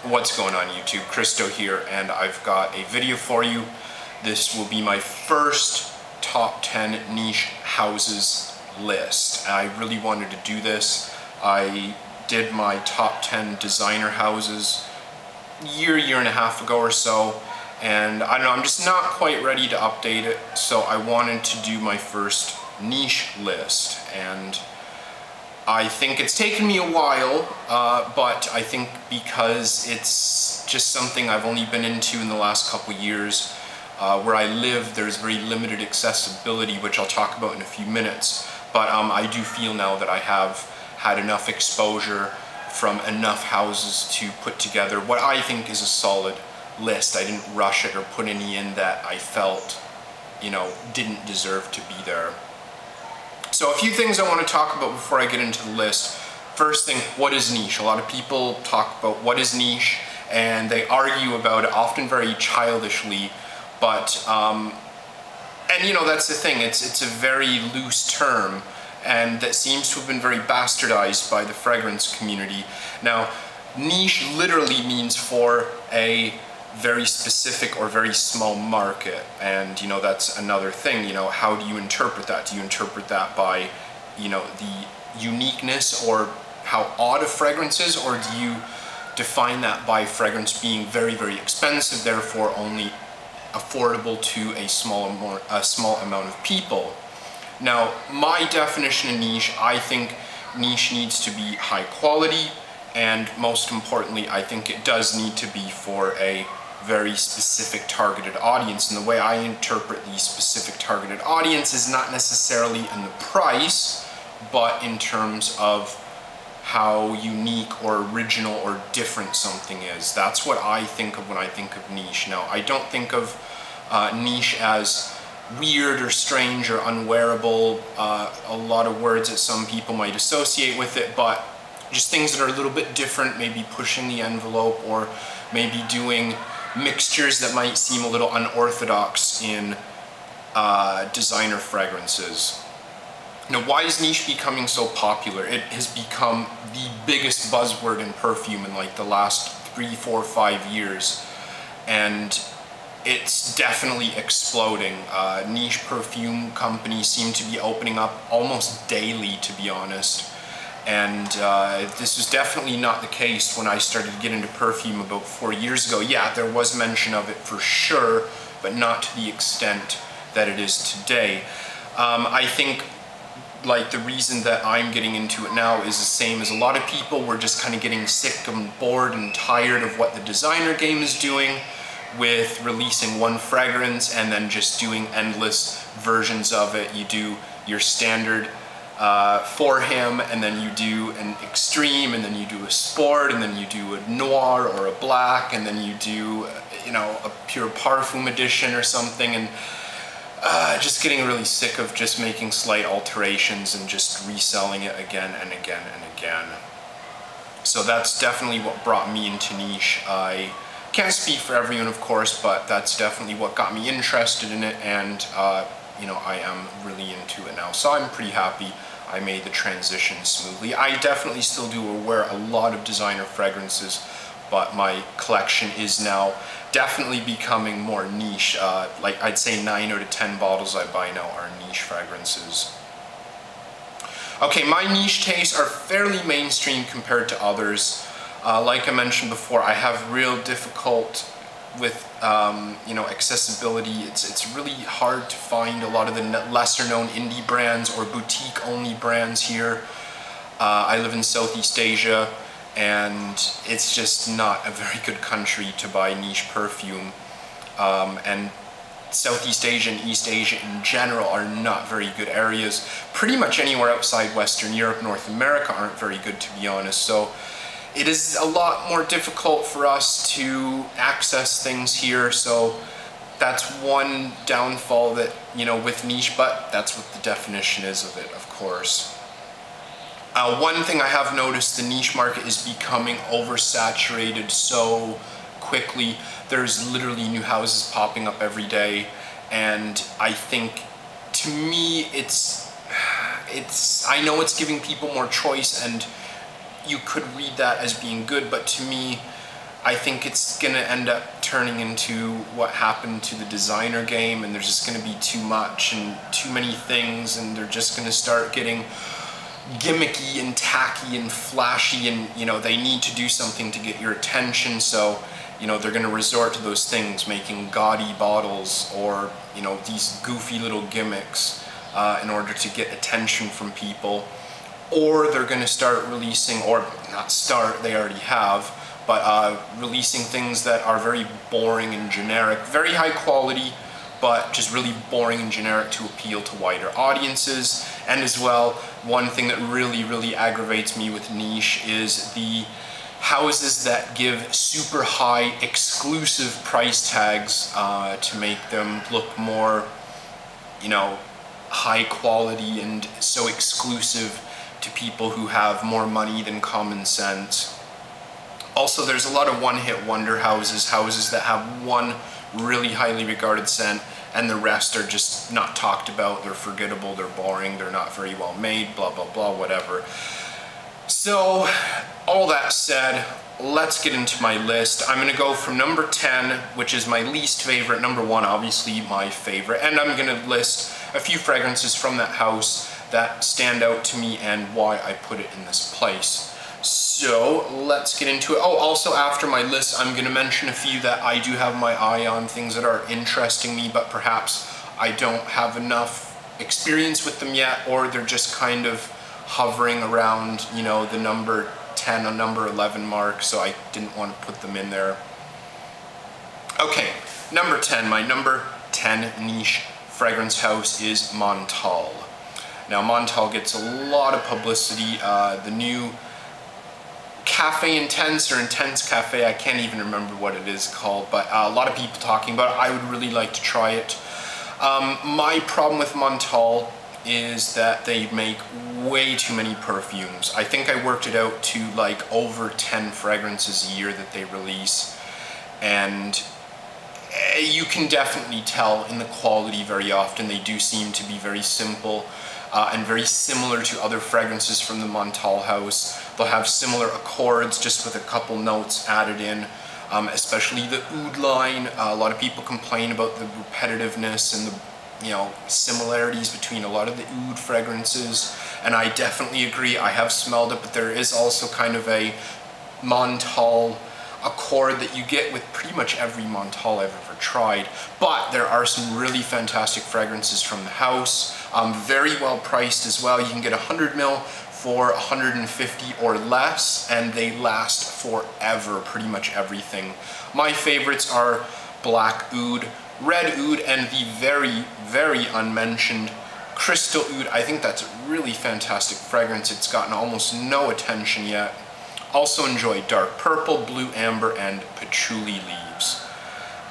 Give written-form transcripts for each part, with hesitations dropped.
What's going on YouTube? Kristo here, and I've got a video for you. This will be my first top 10 niche houses list. I really wanted to do this. I did my top 10 designer houses year and a half ago or so, and I don't know, I'm just not quite ready to update it, so I wanted to do my first niche list. And I think it's taken me a while, but I think because it's just something I've only been into in the last couple years, where I live there's very limited accessibility, which I'll talk about in a few minutes, but I do feel now that I have had enough exposure from enough houses to put together what I think is a solid list. I didn't rush it or put any in that I felt, you know, didn't deserve to be there. So a few things I want to talk about before I get into the list. First thing, what is niche? A lot of people talk about what is niche, and they argue about it, often very childishly, but, and you know, that's the thing, it's a very loose term, and that seems to have been very bastardized by the fragrance community. Now, niche literally means for a very specific or very small market, and you know, that's another thing. You know, how do you interpret that? Do you interpret that by, you know, the uniqueness or how odd a fragrance is, or do you define that by fragrance being very expensive, therefore only affordable to a small amount of people? Now, my definition of niche, I think niche needs to be high quality, and most importantly, I think it does need to be for a very specific targeted audience. And the way I interpret the specific targeted audience is not necessarily in the price, but in terms of how unique or original or different something is. That's what I think of when I think of niche. Now, I don't think of niche as weird or strange or unwearable, a lot of words that some people might associate with it, but just things that are a little bit different, maybe pushing the envelope, or maybe doing mixtures that might seem a little unorthodox in designer fragrances. Now, why is niche becoming so popular? It has become the biggest buzzword in perfume in like the last 3, 4, 5 years, and it's definitely exploding. Niche perfume companies seem to be opening up almost daily, to be honest. And this was definitely not the case when I started to get into perfume about 4 years ago. Yeah, there was mention of it for sure, but not to the extent that it is today. I think like the reason that I'm getting into it now is the same as a lot of people. We're just kind of getting sick and bored and tired of what the designer game is doing, with releasing one fragrance and then just doing endless versions of it. You do your standard for him, and then you do an extreme, and then you do a sport, and then you do a noir or a black, and then you do, you know, a pure parfum edition or something, and just getting really sick of just making slight alterations and just reselling it again and again and again. So that's definitely what brought me into niche. I can't speak for everyone, of course, but that's definitely what got me interested in it, and you know, I am really into it now, so I'm pretty happy I made the transition smoothly. I definitely still do wear a lot of designer fragrances, but my collection is now definitely becoming more niche. Like I'd say 9 out of 10 bottles I buy now are niche fragrances. Okay, my niche tastes are fairly mainstream compared to others. Like I mentioned before, I have real difficult with you know, accessibility. It's really hard to find a lot of the lesser known indie brands or boutique only brands here. I live in Southeast Asia, and it's just not a very good country to buy niche perfume, and Southeast Asia and East Asia in general are not very good areas. Pretty much anywhere outside Western Europe, North America aren't very good, to be honest. So it is a lot more difficult for us to access things here, so that's one downfall that, you know, with niche, but that's what the definition is of it, of course. One thing I have noticed, the niche market is becoming oversaturated so quickly. There's literally new houses popping up every day, and I think, to me, I know it's giving people more choice, and you could read that as being good, but to me, I think it's gonna end up turning into what happened to the designer game, and there's just gonna be too much and too many things, and they're just gonna start getting gimmicky and tacky and flashy, and you know, they need to do something to get your attention, so you know, they're gonna resort to those things, making gaudy bottles or you know, these goofy little gimmicks in order to get attention from people. Or they're gonna start releasing, or not start, they already have, but releasing things that are very boring and generic, very high quality, but just really boring and generic to appeal to wider audiences. And as well, one thing that really aggravates me with niche is the houses that give super high exclusive price tags to make them look more, you know, high quality and so exclusive to people who have more money than common sense. Also, there's a lot of one-hit wonder houses, houses that have one really highly regarded scent and the rest are just not talked about, they're forgettable, they're boring, they're not very well made, blah blah blah, whatever. So, all that said, let's get into my list. I'm gonna go from number 10, which is my least favorite, number 1, obviously my favorite, and I'm gonna list a few fragrances from that house that stand out to me and why I put it in this place. So let's get into it. Oh, also after my list, I'm gonna mention a few that I do have my eye on, things that are interesting me, but perhaps I don't have enough experience with them yet, or they're just kind of hovering around, you know, the number 10 or number 11 mark, so I didn't want to put them in there. Okay, number 10, my number 10 niche fragrance house is Montel. Now Montel gets a lot of publicity, the new Cafe Intense or Intense Cafe, I can't even remember what it is called, but a lot of people talking about it. I would really like to try it. My problem with Montel is that they make way too many perfumes. I think I worked it out to like over 10 fragrances a year that they release, and you can definitely tell in the quality very often. They do seem to be very simple and very similar to other fragrances from the Montel house. They'll have similar accords just with a couple notes added in, especially the oud line. A lot of people complain about the repetitiveness and the, you know, similarities between a lot of the oud fragrances, and I definitely agree. I have smelled it, but there is also kind of a Montel accord that you get with pretty much every Montel I've ever tried. But there are some really fantastic fragrances from the house, very well priced as well. You can get 100 ml for 150 or less, and they last forever, pretty much everything. My favorites are Black Oud, Red Oud, and the very unmentioned Kristo Oud. I think that's a really fantastic fragrance. It's gotten almost no attention yet. Also enjoy Dark Purple, Blue Amber, and Patchouli Leaves.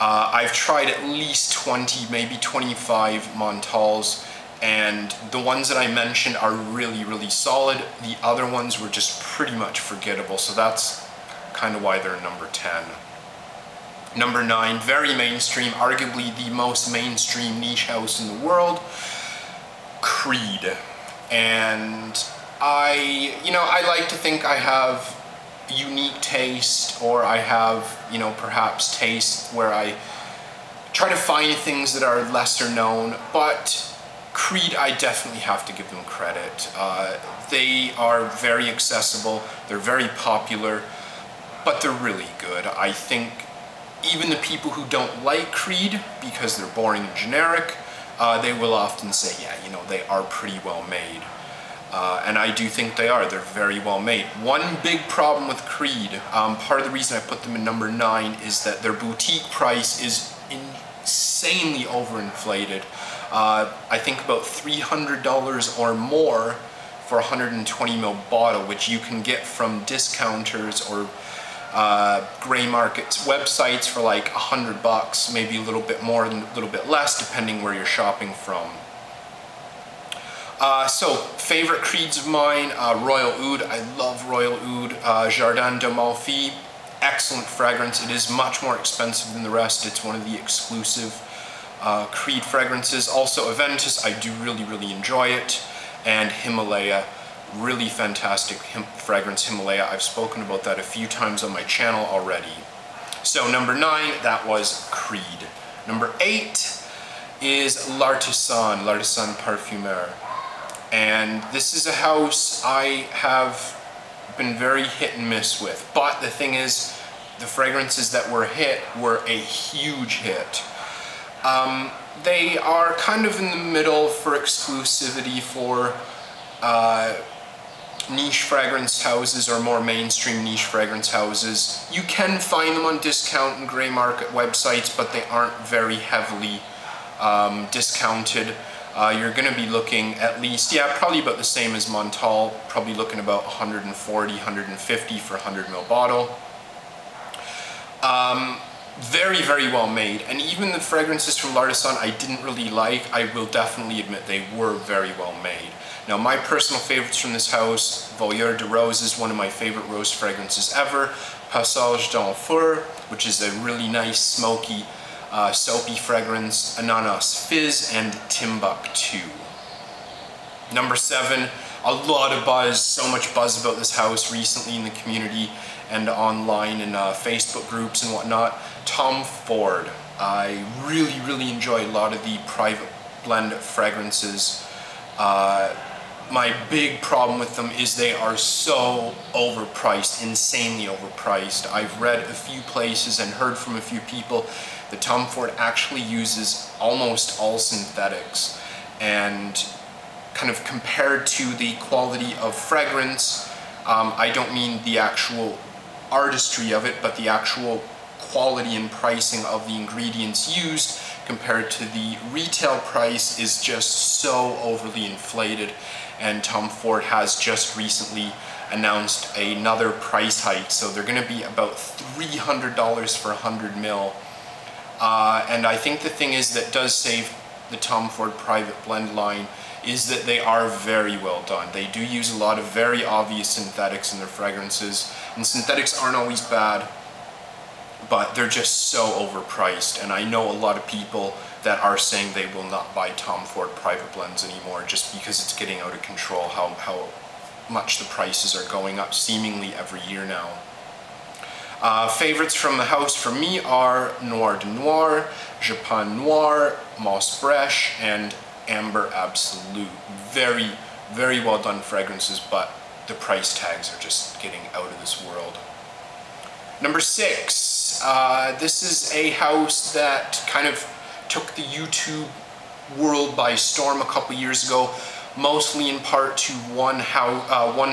I've tried at least 20, maybe 25 Montels, and the ones that I mentioned are really solid. The other ones were just pretty much forgettable, so that's kind of why they're number 10. Number 9, very mainstream, arguably the most mainstream niche house in the world, Creed. And I like to think I have unique taste, or I have, you know, perhaps taste where I try to find things that are lesser known, but Creed, I definitely have to give them credit. They are very accessible, they're very popular, but they're really good. I think even the people who don't like Creed because they're boring and generic, they will often say, yeah, you know, they are pretty well made. And I do think they are. They're very well made. One big problem with Creed, part of the reason I put them in number 9 is that their boutique price is insanely overinflated. I think about $300 or more for a 120 ml bottle, which you can get from discounters or gray markets websites for like $100, maybe a little bit more and a little bit less depending where you're shopping from. So, favorite Creeds of mine, Royal Oud. I love Royal Oud. Jardin d'Amalfi, excellent fragrance. It is much more expensive than the rest. It's one of the exclusive Creed fragrances. Also Aventus, I do really enjoy it. And Himalaya, really fantastic fragrance, Himalaya. I've spoken about that a few times on my channel already. So number 9, that was Creed. Number 8 is L'Artisan Parfumeur. And this is a house I have been very hit and miss with. But the thing is, the fragrances that were hit were a huge hit. They are kind of in the middle for exclusivity for niche fragrance houses or more mainstream niche fragrance houses. You can find them on discount and gray market websites, but they aren't very heavily discounted. You're going to be looking at least, probably about the same as Montel, probably looking about 140, 150 for a 100ml bottle. Very, very well made, and even the fragrances from L'Artisan I didn't really like. I will definitely admit they were very well made. Now, my personal favorites from this house, Voyeur de Rose is one of my favorite rose fragrances ever. Passage d'Enfer, which is a really nice, smoky, soapy fragrance. Ananas Fizz, and Timbuktu. Number 7, a lot of buzz, so much buzz about this house recently in the community and online in Facebook groups and whatnot. Tom Ford. I really, really enjoy a lot of the private blend fragrances. My big problem with them is they are so overpriced, insanely overpriced. I've read a few places and heard from a few people that Tom Ford actually uses almost all synthetics, and kind of compared to the quality of fragrance, I don't mean the actual artistry of it, but the actual quality and pricing of the ingredients used compared to the retail price is just so overly inflated. And Tom Ford has just recently announced another price hike, so they're going to be about $300 for 100ml. And I think the thing is that does save the Tom Ford private blend line is that they are very well done. They do use a lot of very obvious synthetics in their fragrances, and synthetics aren't always bad, but they're just so overpriced. And I know a lot of people that are saying they will not buy Tom Ford private blends anymore just because it's getting out of control how much the prices are going up seemingly every year now. Favorites from the house for me are Noir de Noir, Japan Noir, Moss Breche, and Amber Absolute. Very, very well done fragrances, but the price tags are just getting out of this world. Number 6, this is a house that kind of took the YouTube world by storm a couple years ago, mostly in part to one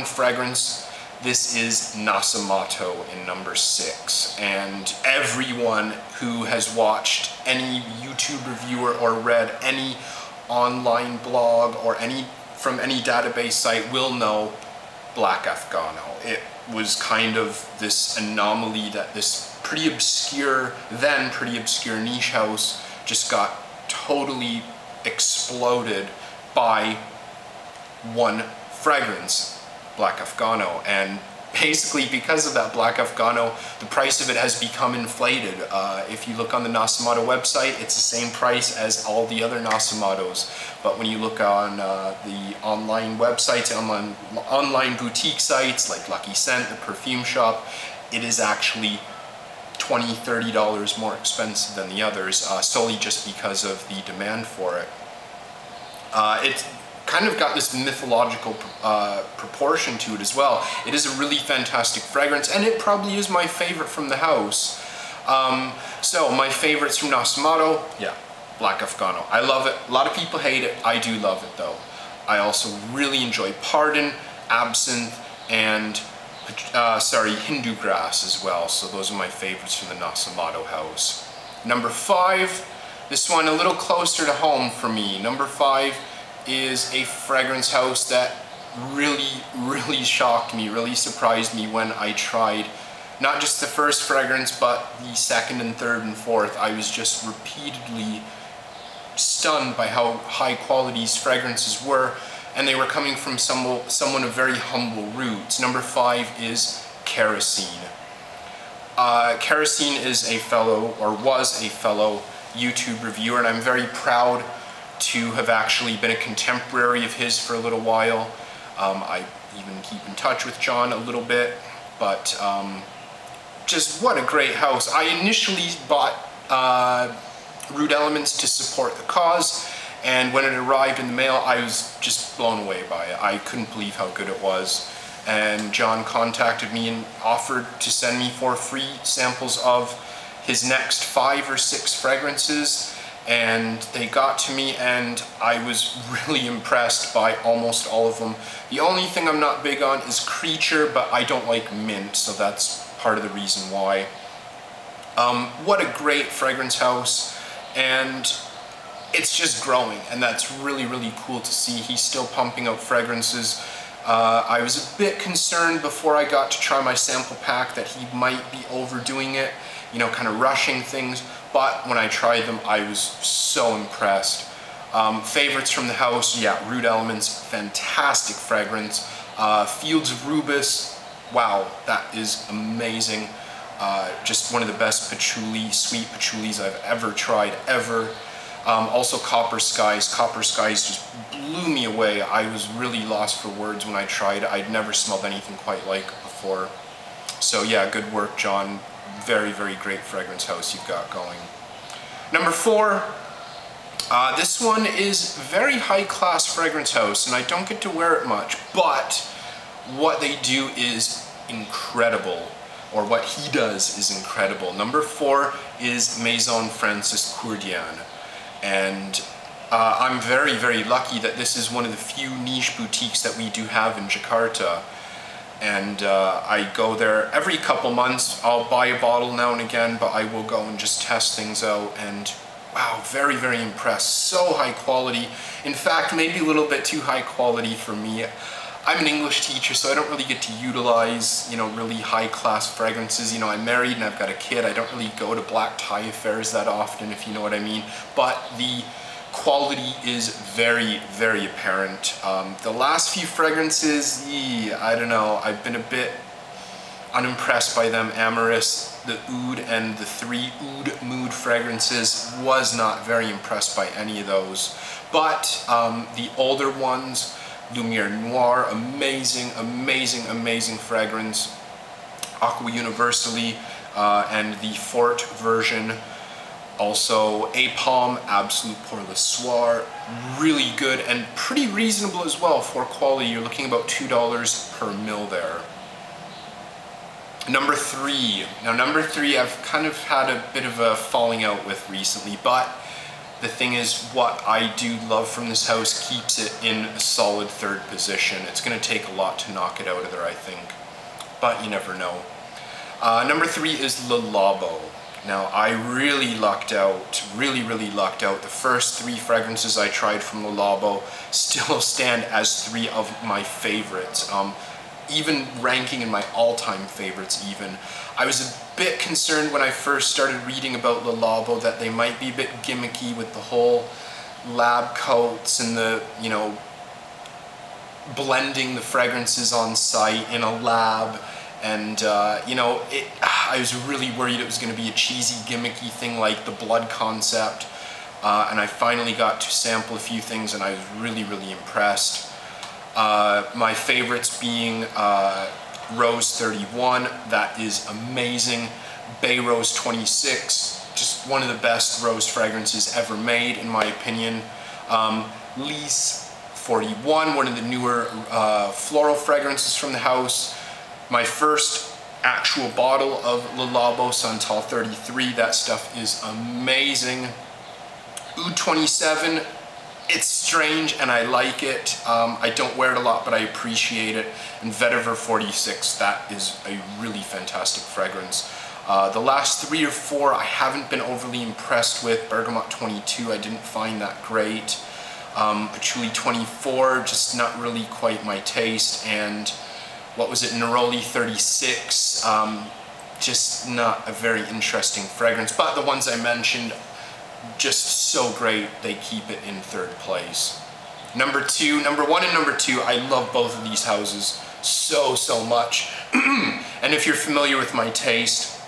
fragrance. This is Nasato in number 6, and everyone who has watched any YouTube reviewer or read any online blog or from any database site will know Black Afghano. It was kind of this anomaly that this pretty obscure niche house just got totally exploded by one fragrance, Black Afghano. And basically because of that Black Afghano, the price of it has become inflated. If you look on the Nasato website, it's the same price as all the other Nasamatos. But when you look on the online websites, online boutique sites like Lucky Scent, the perfume shop, it is actually $20, $30 more expensive than the others, solely just because of the demand for it. It's kind of got this mythological proportion to it as well. It is a really fantastic fragrance, and it probably is my favorite from the house. So my favorites from Nasato, Black Afghano. I love it. A lot of people hate it. I do love it though. I also really enjoy Pardon, Absinthe, and Hindu Grass as well. So those are my favorites from the Nasato house. Number 5, this one a little closer to home for me. Number 5 is a fragrance house that really shocked me, really surprised me when I tried not just the first fragrance, but the second and third and fourth. I was just repeatedly stunned by how high quality these fragrances were, and they were coming from someone of very humble roots. Number 5 is Kerosene. Kerosene is a fellow, or was a fellow, YouTube reviewer, and I'm very proud to have actually been a contemporary of his for a little while. I even keep in touch with John a little bit, but just what a great house. I initially bought Root Elements to support the cause, and when it arrived in the mail, I was just blown away by it. I couldn't believe how good it was. And John contacted me and offered to send me 4 free samples of his next 5 or 6 fragrances, and they got to me and I was really impressed by almost all of them. The only thing I'm not big on is Creature, but I don't like mint, so that's part of the reason why. What a great fragrance house, and it's just growing, and that's really, really cool to see. He's still pumping out fragrances. I was a bit concerned before I got to try my sample pack that he might be overdoing it, you know, kind of rushing things, but when I tried them, I was so impressed. Favorites from the house, yeah, Root Elements, fantastic fragrance. Fields of Rubus, wow, that is amazing. Just one of the best patchouli, sweet patchoulis I've ever tried, ever. Also Copper Skies. Copper Skies just blew me away. I was really lost for words when I tried it. I'd never smelled anything quite like it before. So yeah, good work, John. Very, very great fragrance house you've got going. Number 4, this one is very high class fragrance house, and I don't get to wear it much, but what they do is incredible, or what he does is incredible. Number 4 is Maison Francis Kurdian. And I'm very, very lucky that this is one of the few niche boutiques that we do have in Jakarta. And I go there every couple months. I'll buy a bottle now and again, but I will go and just test things out. And wow, very, very impressed. So high quality. In fact, maybe a little bit too high quality for me. I'm an English teacher, so I don't really get to utilize, you know, really high-class fragrances. You know, I'm married and I've got a kid. I don't really go to black tie affairs that often, if you know what I mean. But the quality is very, very apparent. The last few fragrances, I don't know, I've been a bit unimpressed by them. Amorous, the Oud, and the 3 Oud Mood fragrances, was not very impressed by any of those. But the older ones, Lumiere Noir, amazing, amazing, amazing fragrance. Aqua Universally, and the Fort version. Also, Apalm, Absolute Pour Le Soir, really good and pretty reasonable as well for quality. You're looking about $2 per mil there. Number 3. Now number 3 I've kind of had a bit of a falling out with recently, but the thing is, what I do love from this house keeps it in a solid 3rd position. It's going to take a lot to knock it out of there, I think, but you never know. Number 3 is Le Labo. Now, I really lucked out, really, really lucked out. The first 3 fragrances I tried from Le Labo still stand as 3 of my favorites. Even ranking in my all-time favorites even. I was a bit concerned when I first started reading about Le Labo that they might be a bit gimmicky with the whole lab coats and the, you know, blending the fragrances on site in a lab. And, you know, I was really worried it was going to be a cheesy, gimmicky thing like the blood concept. And I finally got to sample a few things and I was really, really impressed. My favorites being Rose 31, that is amazing. Bay Rose 26, just one of the best rose fragrances ever made in my opinion. Lys 41, one of the newer floral fragrances from the house. My first actual bottle of Le Labo Santal 33, that stuff is amazing. Oud 27, it's strange and I like it. I don't wear it a lot, but I appreciate it. And Vetiver 46, that is a really fantastic fragrance. The last 3 or 4 I haven't been overly impressed with. Bergamot 22, I didn't find that great. Patchouli 24, just not really quite my taste. And what was it, Neroli 36, just not a very interesting fragrance. But the ones I mentioned, just so great, they keep it in 3rd place. Number 1 and number 2, I love both of these houses so much. And if you're familiar with my taste,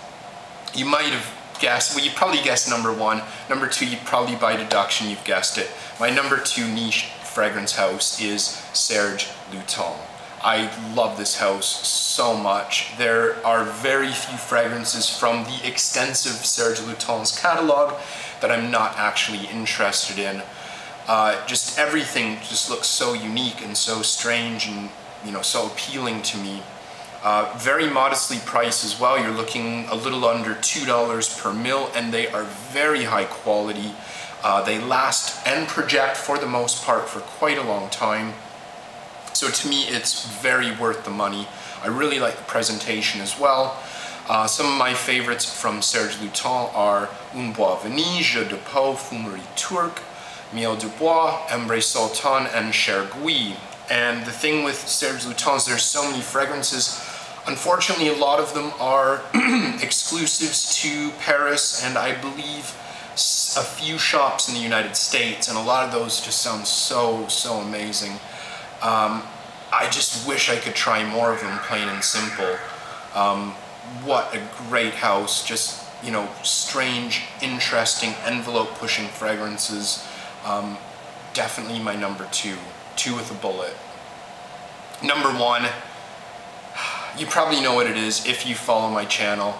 you might have guessed, well, you probably guessed number 1. Number 2, you probably by deduction, you've guessed it. My number 2 niche fragrance house is Serge Lutens. I love this house so much. There are very few fragrances from the extensive Serge Lutens catalog that I'm not actually interested in. Just everything just looks so unique and so strange and, you know, so appealing to me. Very modestly priced as well. You're looking a little under $2 per mil, and they are very high quality. They last and project for the most part for quite a long time. So to me, it's very worth the money. I really like the presentation as well. Some of my favorites from Serge Lutens are Un Bois Vanille, Jeu de Peau, Fumerie Turque, Miel de Bois, Ambre Sultan, and Chergui. And the thing with Serge Lutens, there's so many fragrances. Unfortunately, a lot of them are exclusives to Paris, and I believe a few shops in the United States, and a lot of those just sound so amazing. I just wish I could try more of them, plain and simple. What a great house, just, you know, strange, interesting, envelope-pushing fragrances. Definitely my number two with a bullet. Number one, you probably know what it is if you follow my channel.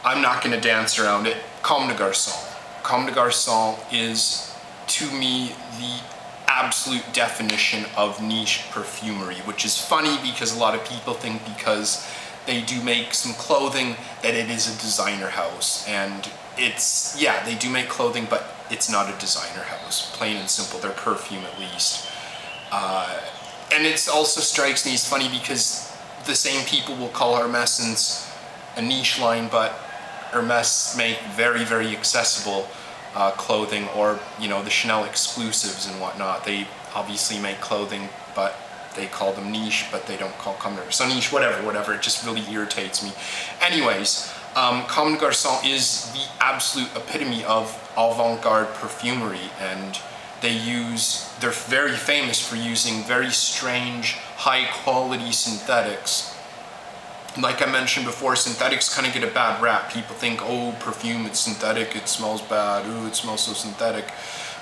I'm not going to dance around it. Comme des Garçons. Comme des Garçons is, to me, the absolute definition of niche perfumery, which is funny because a lot of people think because they do make some clothing that it is a designer house. And it's, yeah, they do make clothing, but it's not a designer house. Plain and simple, their perfume at least. And it also strikes me as funny because the same people will call Hermès a niche line, but Hermès make very accessible clothing, or, you know, the Chanel exclusives and whatnot. They obviously make clothing, but they call them niche, but they don't call Comme des Garçons niche, whatever. It just really irritates me. Anyways, Comme des Garçons is the absolute epitome of avant-garde perfumery, and they're very famous for using very strange, high-quality synthetics. Like I mentioned before, synthetics kind of get a bad rap. People think, oh, perfume, it's synthetic, it smells bad, ooh, it smells so synthetic.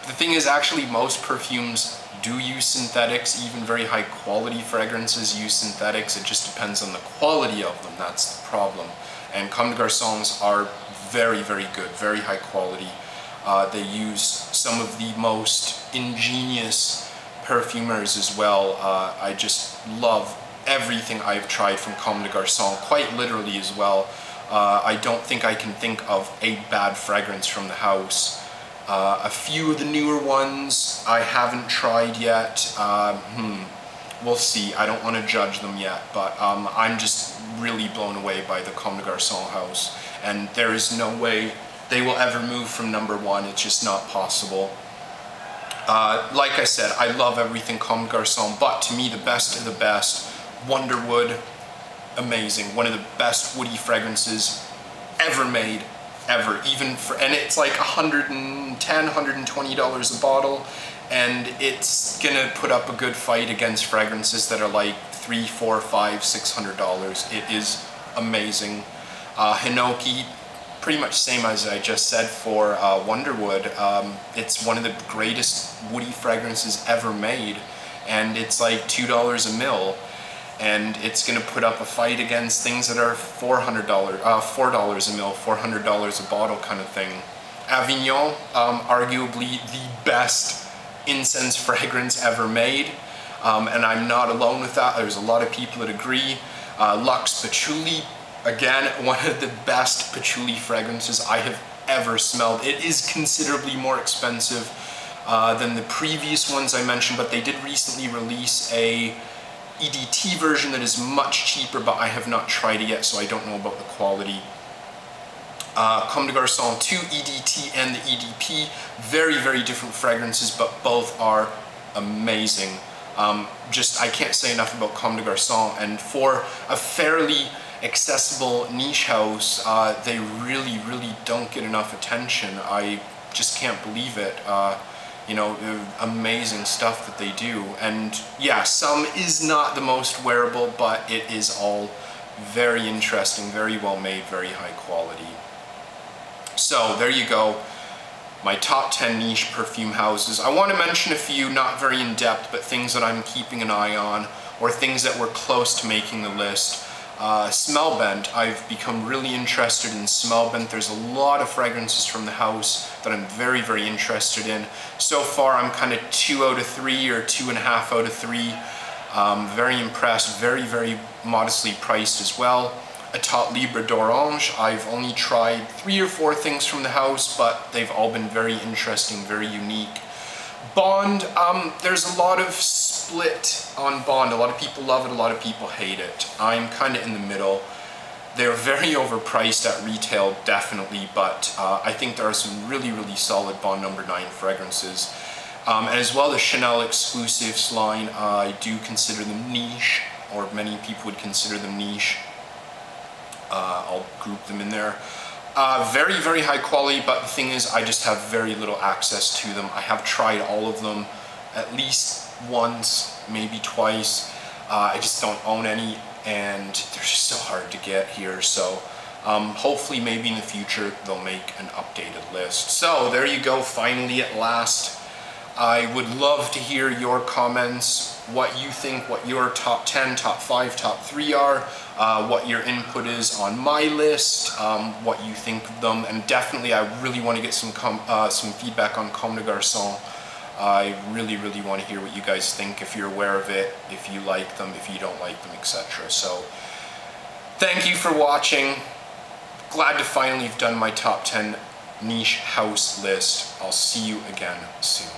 But the thing is, actually, most perfumes do use synthetics. Even very high-quality fragrances use synthetics. It just depends on the quality of them. That's the problem. And Comme des Garçons are very good, very high quality. They use some of the most ingenious perfumers as well. I just love everything I've tried from Comme des Garçons, quite literally as well. I don't think I can think of a bad fragrance from the house. A few of the newer ones I haven't tried yet. We'll see. I don't want to judge them yet, but I'm just really blown away by the Comme des Garçons house, and there is no way they will ever move from number one. It's just not possible. Like I said, I love everything Comme des Garçons, but to me the best of the best, Wonderwood, amazing. One of the best woody fragrances ever made, ever. And it's like $110, $120 a bottle, and it's gonna put up a good fight against fragrances that are like $300, $400, $500, $600. It is amazing. Hinoki, pretty much same as I just said for Wonderwood. It's one of the greatest woody fragrances ever made, and it's like $2 a mil, and it's gonna put up a fight against things that are $4 a mil, $400 a bottle kind of thing. Avignon, arguably the best incense fragrance ever made, and I'm not alone with that. There's a lot of people that agree. Luxe Patchouli, again, one of the best patchouli fragrances I have ever smelled. It is considerably more expensive than the previous ones I mentioned, but they did recently release a EDT version that is much cheaper, but I have not tried it yet, so I don't know about the quality. Comme des Garçons 2, EDT and the EDP, very different fragrances, but both are amazing. I can't say enough about Comme des Garçons, and for a fairly accessible niche house, they really don't get enough attention. I just can't believe it. You know, amazing stuff that they do. And yeah, some is not the most wearable, but it is all very interesting, very well made, very high quality. So there you go, my top 10 niche perfume houses. I want to mention a few, not very in depth, but things that I'm keeping an eye on. or things that were close to making the list. Smell bent. I've become really interested in smell bent. There's a lot of fragrances from the house that I'm very, very interested in. So far, I'm kind of 2 out of 3 or 2.5 out of 3. Very impressed, very, very modestly priced as well. Etat Libre d'Orange. I've only tried 3 or 4 things from the house, but they've all been very interesting, very unique. Bond, there's a lot of split on Bond. A lot of people love it, a lot of people hate it. I'm kind of in the middle. They're very overpriced at retail, definitely, but I think there are some really, really solid Bond No. 9 fragrances. And as well, the Chanel Exclusives line, I do consider them niche, or many people would consider them niche. I'll group them in there. Very, very high quality, but the thing is, I just have very little access to them. I have tried all of them at least once, maybe twice. I just don't own any, and they're just so hard to get here. So hopefully, maybe in the future, they'll make an updated list. So there you go, finally at last. I would love to hear your comments, what you think, what your top 10, top 5, top 3 are, what your input is on my list, what you think of them, and definitely I really want to get some feedback on Comme des Garçons. I really, really want to hear what you guys think, if you're aware of it, if you like them, if you don't like them, etc. So, thank you for watching. Glad to finally have done my top 10 niche house list. I'll see you again soon.